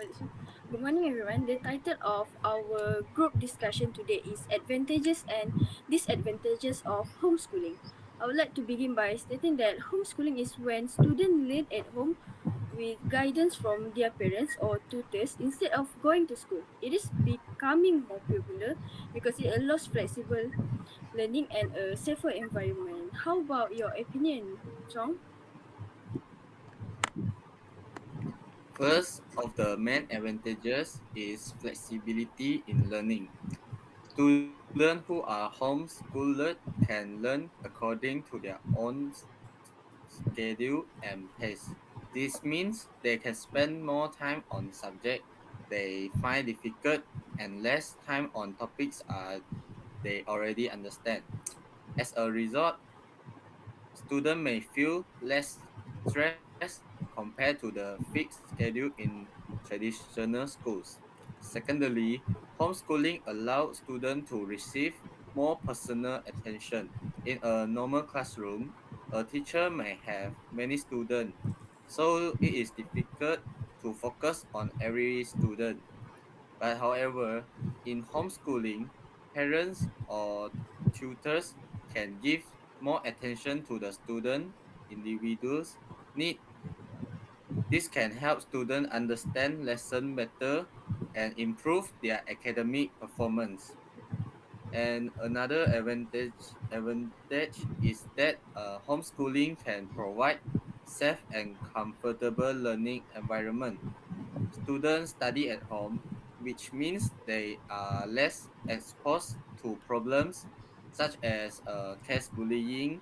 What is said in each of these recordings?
Good morning, everyone. The title of our group discussion today is Advantages and Disadvantages of Homeschooling. I would like to begin by stating that homeschooling is when students learn at home with guidance from their parents or tutors instead of going to school. It is becoming more popular because it allows flexible learning and a safer environment. How about your opinion, Chong? First of the main advantages is flexibility in learning. Students who are homeschooled can learn according to their own schedule and pace. This means they can spend more time on subjects they find difficult and less time on topics they already understand. As a result, students may feel less stress compared to the fixed schedule in traditional schools. Secondly, homeschooling allows students to receive more personal attention. In a normal classroom, a teacher may have many students, so it is difficult to focus on every student. But however, in homeschooling, parents or tutors can give more attention to the student individuals need. This can help students understand lesson better and improve their academic performance. And another advantage is that homeschooling can provide safe and comfortable learning environment. Students study at home, which means they are less exposed to problems such as caste bullying,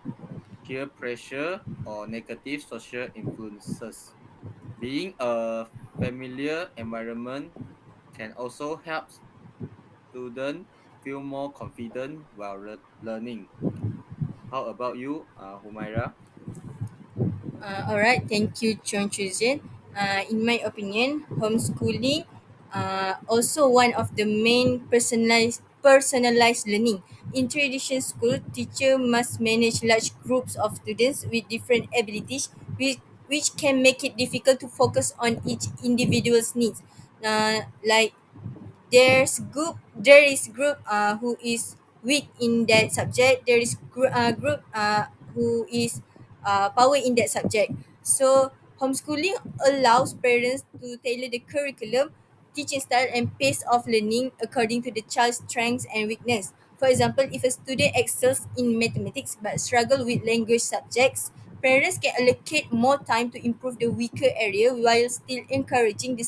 peer pressure, or negative social influences. Being a familiar environment can also help students feel more confident while learning. How about you, Humaira? Alright, thank you, Chong Chuzin. In my opinion, homeschooling also one of the main personalized learning. In traditional school, teacher must manage large groups of students with different abilities, which can make it difficult to focus on each individual's needs. Like there is group who is weak in that subject, there is group who is power in that subject. So homeschooling allows parents to tailor the curriculum, teaching style and pace of learning according to the child's strengths and weakness. For example, if a student excels in mathematics but struggle with language subjects, parents can allocate more time to improve the weaker area while still encouraging the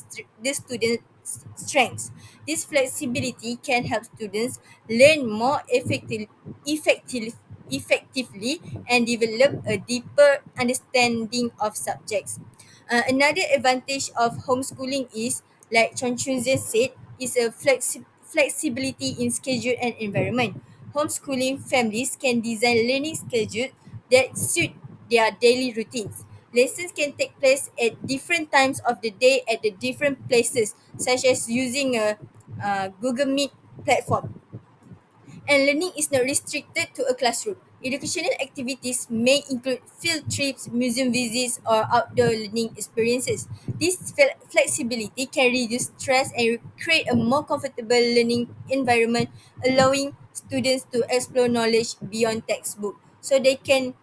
student's strengths. This flexibility can help students learn more effectively and develop a deeper understanding of subjects. Another advantage of homeschooling is, like Chon Chunzen said, is a flexibility in schedule and environment. Homeschooling families can design learning schedules that suit their daily routines. Lessons can take place at different times of the day at the different places, such as using a Google Meet platform. And learning is not restricted to a classroom. Educational activities may include field trips, museum visits, or outdoor learning experiences. This flexibility can reduce stress and create a more comfortable learning environment, allowing students to explore knowledge beyond textbook. So they can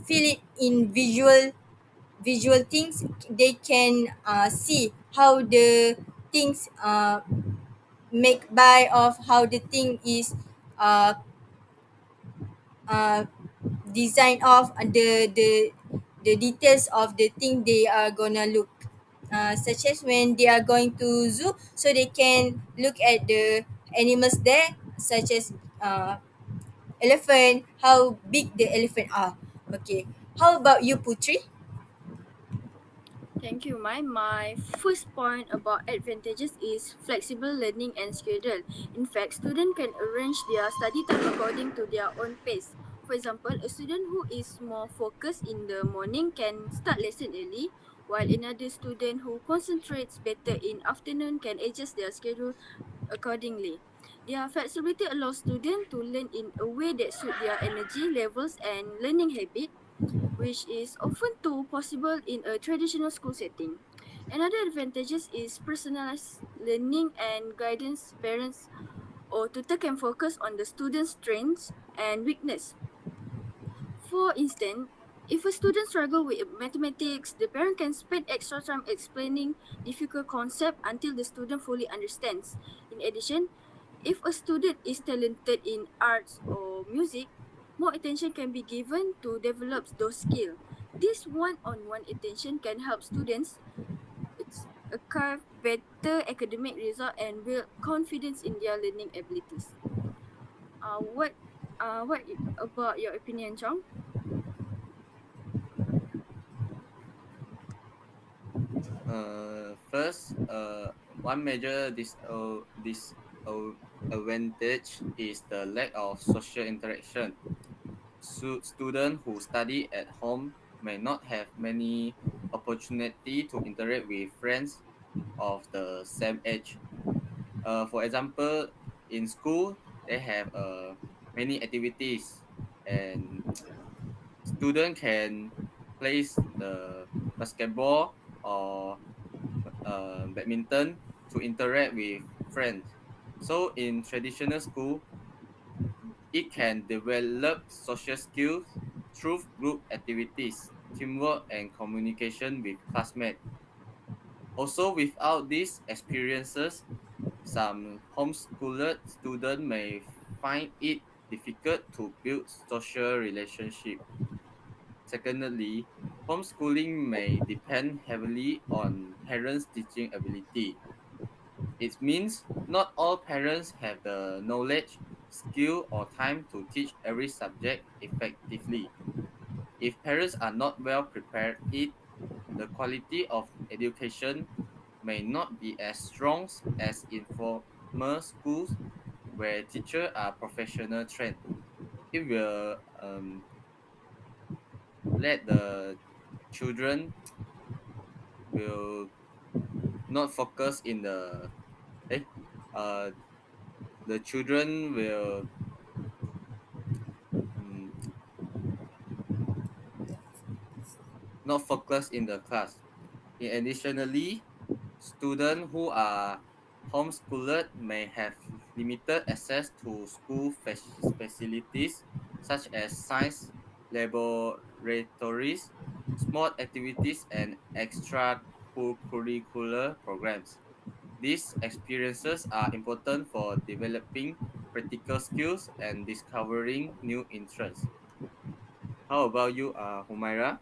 feel it in visual things. They can see how the things make by of how the thing is uh, uh, design of the details of the thing they are gonna look, such as when they are going to zoo, so they can look at the animals there, such as elephant, how big the elephant are. Okay, how about you, Putri? Thank you, Mai. My first point about advantages is flexible learning and schedule. In fact, students can arrange their study time according to their own pace. For example, a student who is more focused in the morning can start lesson early, while another student who concentrates better in afternoon can adjust their schedule accordingly. Their flexibility allows students to learn in a way that suit their energy levels and learning habit, which is often too possible in a traditional school setting. Another advantages is personalized learning and guidance. Parents or tutor can focus on the student's strengths and weakness. For instance, if a student struggles with mathematics, the parent can spend extra time explaining difficult concept until the student fully understands. In addition, if a student is talented in arts or music, more attention can be given to develop those skills. This one-on-one attention can help students achieve better academic result and build confidence in their learning abilities. What about your opinion, Chong? First, one major disadvantage is the lack of social interaction. Students who study at home may not have many opportunity to interact with friends of the same age. For example, in school they have many activities, and student can play the basketball or badminton to interact with friends. So in traditional school, it can develop social skills through group activities, teamwork, and communication with classmates. Also, without these experiences, some homeschooled students may find it difficult to build social relationships. Secondly, homeschooling may depend heavily on parents' teaching ability. It means not all parents have the knowledge, skill, or time to teach every subject effectively. If parents are not well prepared, the quality of education may not be as strong as in formal schools where teachers are professional trained. It will let the children will not focus in eh, uh, the children will um, not focus in the class. Additionally, students who are homeschooled may have limited access to school facilities such as science laboratories, sport activities, and extracurricular programs. These experiences are important for developing practical skills and discovering new interests. How about you, Humaira?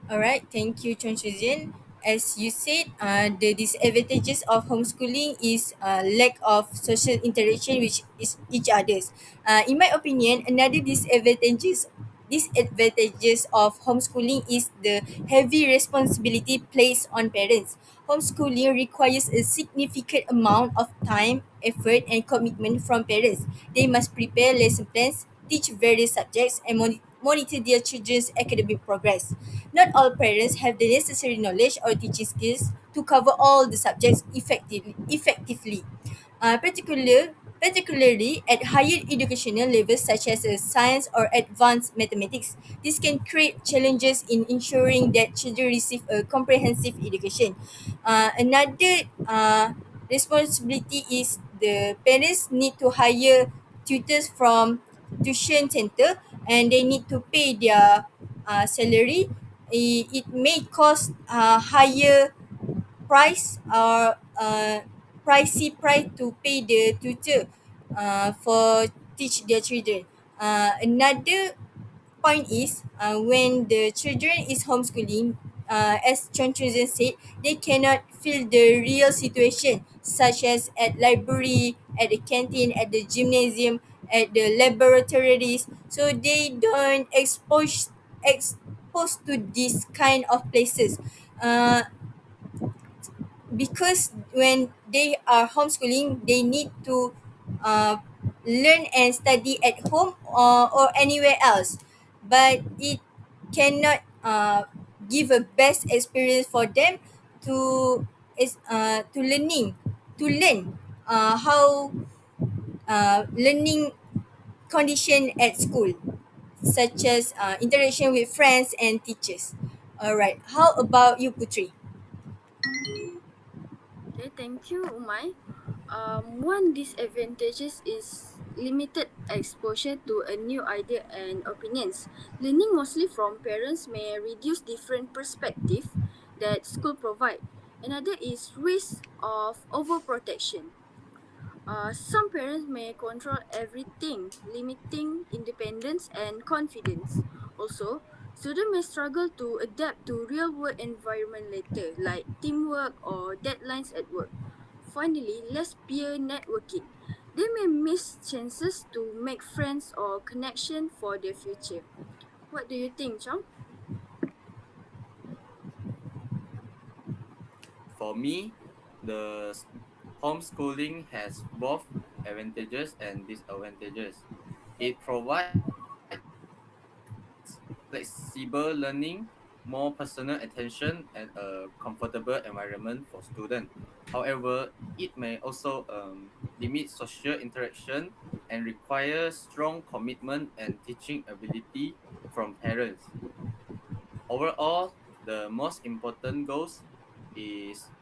All right, thank you, Chon Shuzin. As you said, the disadvantages of homeschooling is lack of social interaction with each others. In my opinion, another disadvantages of homeschooling is the heavy responsibility placed on parents. Homeschooling requires a significant amount of time, effort, and commitment from parents. They must prepare lesson plans, teach various subjects, and monitor their children's academic progress. Not all parents have the necessary knowledge or teaching skills to cover all the subjects effectively. Particularly at higher educational levels such as science or advanced mathematics. This can create challenges in ensuring that children receive a comprehensive education. Another responsibility is the parents need to hire tutors from tuition center, and they need to pay their salary. It may cost higher price or pricey price to pay the tutor for teach their children. Another point is when the children is homeschooling, as Chon Chuzan said, they cannot feel the real situation, such as at library, at the canteen, at the gymnasium, at the laboratories. So they don't exposed to this kind of places. Because when they are homeschooling, they need to uh, learn and study at home or anywhere else, but it cannot give a best experience for them to learn how learning condition at school, such as interaction with friends and teachers. All right, how about you, Putri? Okay, thank you, Umay. One disadvantages is limited exposure to a new idea and opinions. Learning mostly from parents may reduce different perspective that school provide. Another is risk of overprotection. Some parents may control everything, limiting independence and confidence. Also, students may struggle to adapt to real world environment later, like teamwork or deadlines at work. Finally, less peer networking. They may miss chances to make friends or connection for their future. What do you think, Chong? For me, the homeschooling has both advantages and disadvantages. It provides flexible learning, more personal attention, and a comfortable environment for students. However, it may also limit social interaction and require strong commitment and teaching ability from parents. Overall, the most important goals is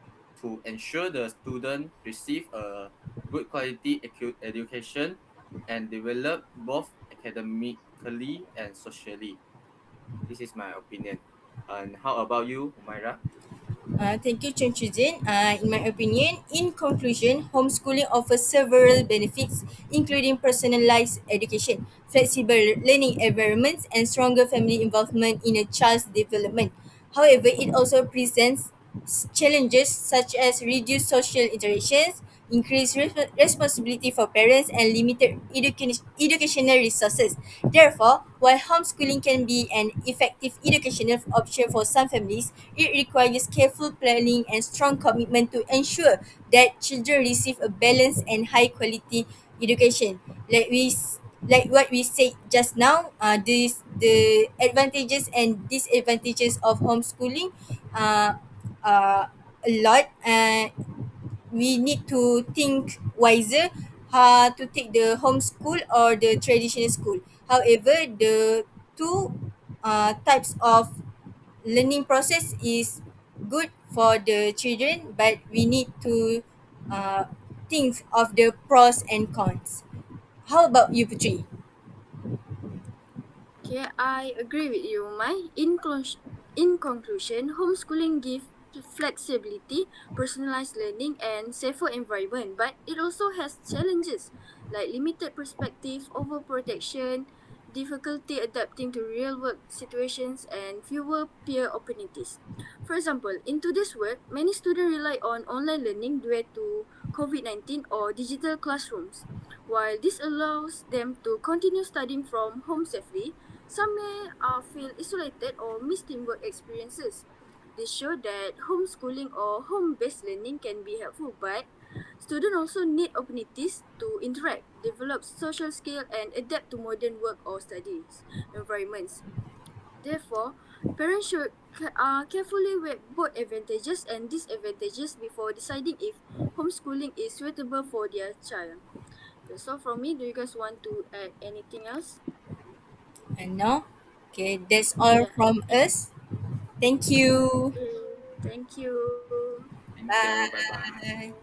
to ensure the student receive a good quality education and develop both academically and socially. This is my opinion. And how about you, Umaira? Thank you, Chen Chuzin. In my opinion, in conclusion, homeschooling offers several benefits, including personalized education, flexible learning environments, and stronger family involvement in a child's development. However, it also presents challenges such as reduced social interactions, increased responsibility for parents, and limited educational resources. Therefore, while homeschooling can be an effective educational option for some families, it requires careful planning and strong commitment to ensure that children receive a balanced and high quality education. Like what we said just now, the advantages and disadvantages of homeschooling uh, a lot. We need to think wiser to take the homeschool or the traditional school. However, the two types of learning process is good for the children, but we need to uh, think of the pros and cons. How about you, Putri? Okay, I agree with you, Mai. In conclusion, homeschooling gives flexibility, personalized learning, and safer environment, but it also has challenges like limited perspective, overprotection, difficulty adapting to real work situations, and fewer peer opportunities. For example, in today's world, many students rely on online learning due to COVID-19 or digital classrooms. While this allows them to continue studying from home safely, some may feel isolated or miss teamwork experiences. This show that homeschooling or home-based learning can be helpful, but students also need opportunities to interact, develop social skills, and adapt to modern work or studies environments. Therefore, parents should carefully weigh both advantages and disadvantages before deciding if homeschooling is suitable for their child. That's all from me. Do you guys want to add anything else? And now, okay, that's all Yeah. from us. Thank you. Okay. Thank you. Thank you. Bye bye. Bye.